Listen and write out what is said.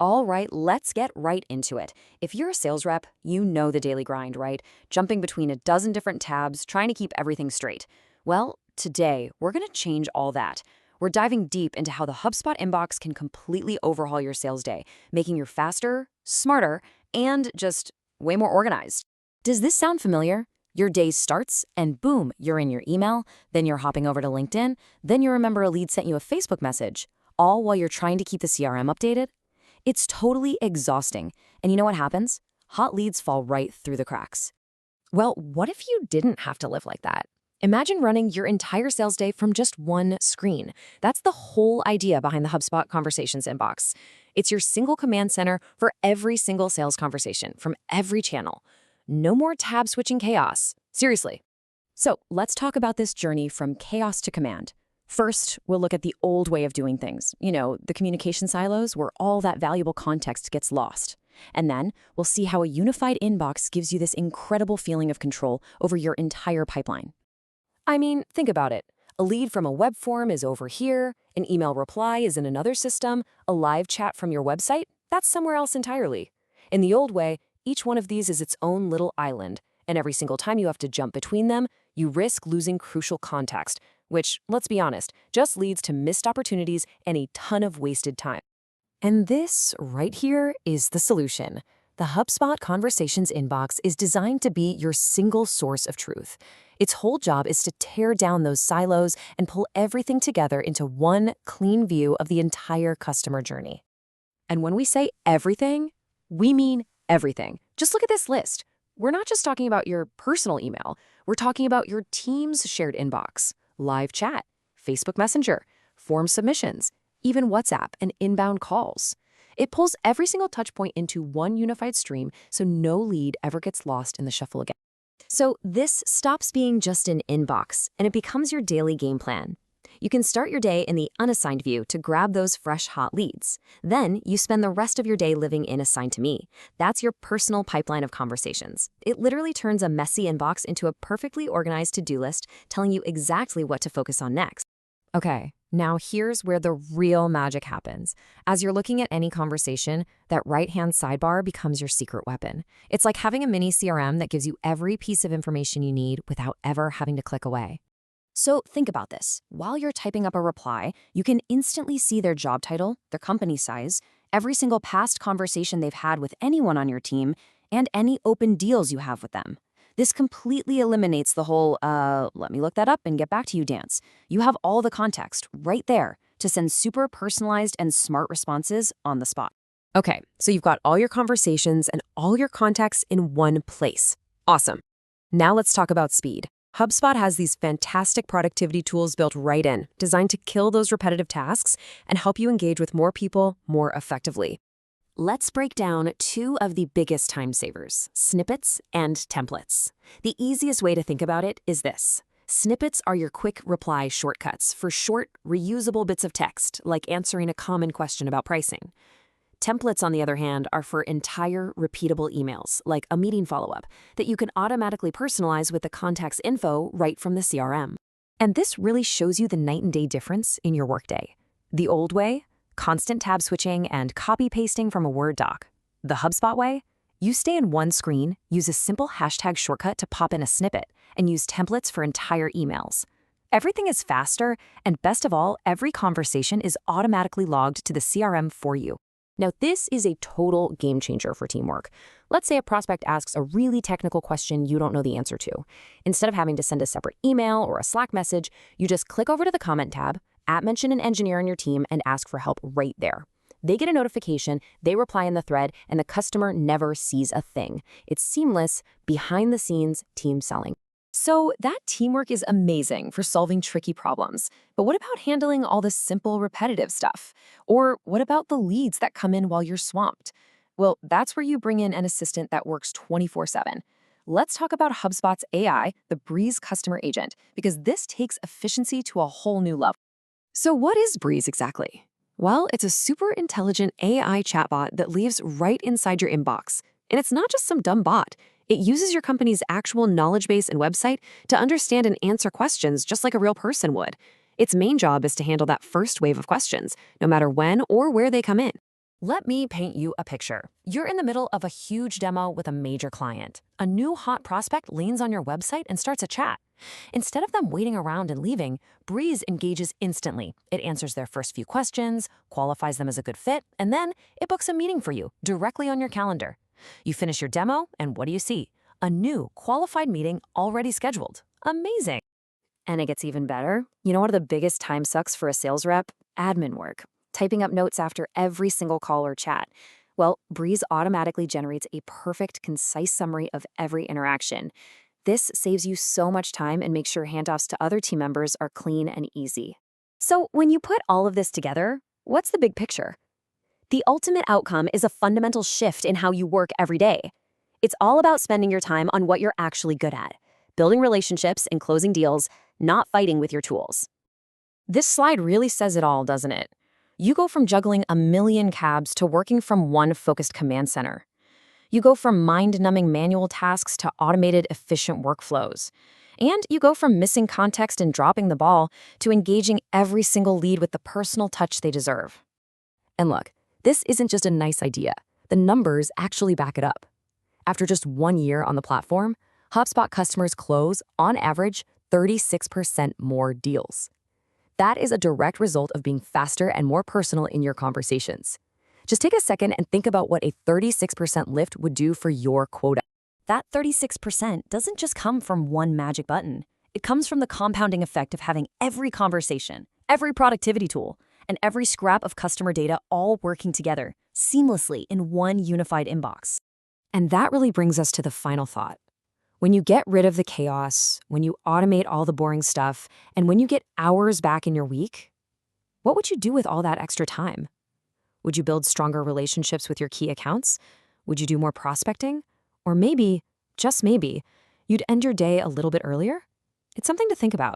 All right, let's get right into it. If you're a sales rep, you know the daily grind, right? Jumping between a dozen different tabs, trying to keep everything straight. Well, today, we're going to change all that. We're diving deep into how the HubSpot inbox can completely overhaul your sales day, making you faster, smarter, and just way more organized. Does this sound familiar? Your day starts, and boom, you're in your email, then you're hopping over to LinkedIn, then you remember a lead sent you a Facebook message, all while you're trying to keep the CRM updated? It's totally exhausting. And you know what happens? Hot leads fall right through the cracks. Well, what if you didn't have to live like that? Imagine running your entire sales day from just one screen. That's the whole idea behind the HubSpot Conversations inbox. It's your single command center for every single sales conversation from every channel. No more tab switching chaos. Seriously. So let's talk about this journey from chaos to command. First, we'll look at the old way of doing things. The communication silos where all that valuable context gets lost. And then we'll see how a unified inbox gives you this incredible feeling of control over your entire pipeline. I mean, think about it. A lead from a web form is over here, an email reply is in another system, a live chat from your website, that's somewhere else entirely. In the old way, each one of these is its own little island, and every single time you have to jump between them, you risk losing crucial context, which, let's be honest, just leads to missed opportunities and a ton of wasted time. And this right here is the solution. The HubSpot Conversations inbox is designed to be your single source of truth. Its whole job is to tear down those silos and pull everything together into one clean view of the entire customer journey. And when we say everything, we mean everything. Just look at this list. We're not just talking about your personal email. We're talking about your team's shared inbox, live chat, Facebook Messenger, form submissions, even WhatsApp and inbound calls. It pulls every single touch point into one unified stream so no lead ever gets lost in the shuffle again. So this stops being just an inbox and it becomes your daily game plan. You can start your day in the unassigned view to grab those fresh hot leads. Then you spend the rest of your day living in Assigned to Me. That's your personal pipeline of conversations. It literally turns a messy inbox into a perfectly organized to-do list telling you exactly what to focus on next. Okay, now here's where the real magic happens. As you're looking at any conversation, that right-hand sidebar becomes your secret weapon. It's like having a mini CRM that gives you every piece of information you need without ever having to click away. So think about this. While you're typing up a reply, you can instantly see their job title, their company size, every single past conversation they've had with anyone on your team, and any open deals you have with them. This completely eliminates the whole, let me look that up and get back to you dance. You have all the context right there to send super personalized and smart responses on the spot. Okay, so you've got all your conversations and all your contacts in one place. Awesome. Now let's talk about speed. HubSpot has these fantastic productivity tools built right in, designed to kill those repetitive tasks and help you engage with more people more effectively. Let's break down two of the biggest time savers, snippets and templates. The easiest way to think about it is this. Snippets are your quick reply shortcuts for short, reusable bits of text, like answering a common question about pricing. Templates, on the other hand, are for entire, repeatable emails, like a meeting follow-up, that you can automatically personalize with the contact's info right from the CRM. And this really shows you the night and day difference in your workday. The old way, constant tab switching and copy-pasting from a Word doc. The HubSpot way, you stay in one screen, use a simple hashtag shortcut to pop in a snippet, and use templates for entire emails. Everything is faster, and best of all, every conversation is automatically logged to the CRM for you. Now, this is a total game changer for teamwork. Let's say a prospect asks a really technical question you don't know the answer to. Instead of having to send a separate email or a Slack message, you just click over to the comment tab, @mention an engineer on your team, and ask for help right there. They get a notification, they reply in the thread, and the customer never sees a thing. It's seamless, behind-the-scenes team selling. So that teamwork is amazing for solving tricky problems. But what about handling all the simple, repetitive stuff? Or what about the leads that come in while you're swamped? Well, that's where you bring in an assistant that works 24/7. Let's talk about HubSpot's AI, the Breeze Customer Agent, because this takes efficiency to a whole new level. So what is Breeze exactly? Well, it's a super intelligent AI chatbot that lives right inside your inbox. And it's not just some dumb bot. It uses your company's actual knowledge base and website to understand and answer questions just like a real person would. Its main job is to handle that first wave of questions, no matter when or where they come in. Let me paint you a picture. You're in the middle of a huge demo with a major client. A new hot prospect lands on your website and starts a chat. Instead of them waiting around and leaving, Breeze engages instantly. It answers their first few questions, qualifies them as a good fit, and then it books a meeting for you directly on your calendar. You finish your demo, and what do you see? A new, qualified meeting already scheduled. Amazing. And it gets even better. You know what are the biggest time sucks for a sales rep? Admin work. Typing up notes after every single call or chat. Well, Breeze automatically generates a perfect, concise summary of every interaction. This saves you so much time and makes sure handoffs to other team members are clean and easy. So when you put all of this together, what's the big picture? The ultimate outcome is a fundamental shift in how you work every day. It's all about spending your time on what you're actually good at, building relationships and closing deals, not fighting with your tools. This slide really says it all, doesn't it? You go from juggling a million cabs to working from one focused command center. You go from mind-numbing manual tasks to automated, efficient workflows. And you go from missing context and dropping the ball to engaging every single lead with the personal touch they deserve. And look, this isn't just a nice idea. The numbers actually back it up. After just 1 year on the platform, HubSpot customers close, on average, 36% more deals. That is a direct result of being faster and more personal in your conversations. Just take a second and think about what a 36% lift would do for your quota. That 36% doesn't just come from one magic button. It comes from the compounding effect of having every conversation, every productivity tool, and every scrap of customer data all working together seamlessly in one unified inbox. And that really brings us to the final thought. When you get rid of the chaos, when you automate all the boring stuff, and when you get hours back in your week, what would you do with all that extra time? Would you build stronger relationships with your key accounts? Would you do more prospecting? Or maybe, just maybe, you'd end your day a little bit earlier? It's something to think about.